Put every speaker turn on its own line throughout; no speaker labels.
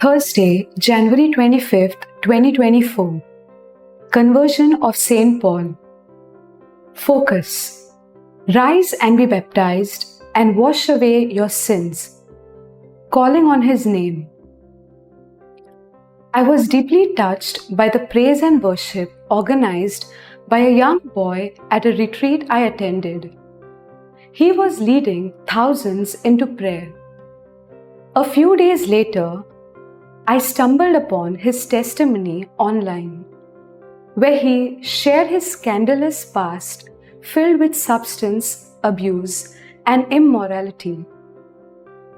Thursday, January 25th, 2024. Conversion of St. Paul. Focus. Rise and be baptized and wash away your sins. Calling on his name. I was deeply touched by the praise and worship organized by a young boy at a retreat I attended. He was leading thousands into prayer. A few days later, I stumbled upon his testimony online, where he shared his scandalous past filled with substance abuse and immorality.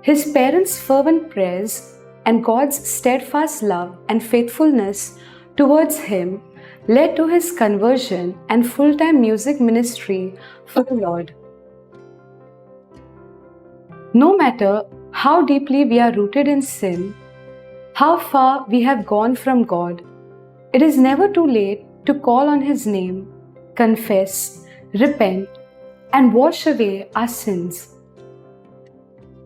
His parents' fervent prayers and God's steadfast love and faithfulness towards him led to his conversion and full-time music ministry for the Lord. No matter how deeply we are rooted in sin, how far we have gone from God, it is never too late to call on His name, confess, repent, and wash away our sins.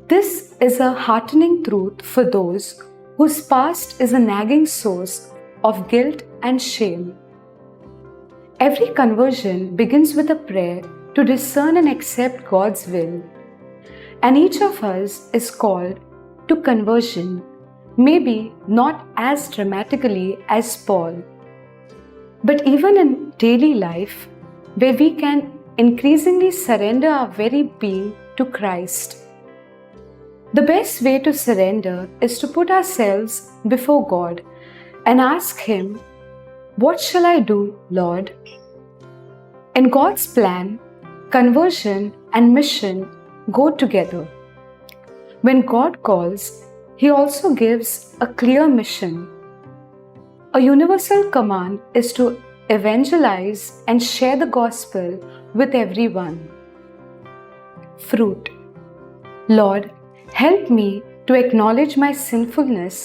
This is a heartening truth for those whose past is a nagging source of guilt and shame. Every conversion begins with a prayer to discern and accept God's will, and each of us is called to conversion, maybe not as dramatically as Paul, but even in daily life, where we can increasingly surrender our very being to Christ. The best way to surrender is to put ourselves before God and ask Him, "What shall I do, Lord?" In God's plan, conversion and mission go together. When God calls, He also gives a clear mission. A universal command is to evangelize and share the gospel with everyone. Fruit. Lord, help me to acknowledge my sinfulness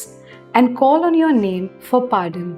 and call on your name for pardon.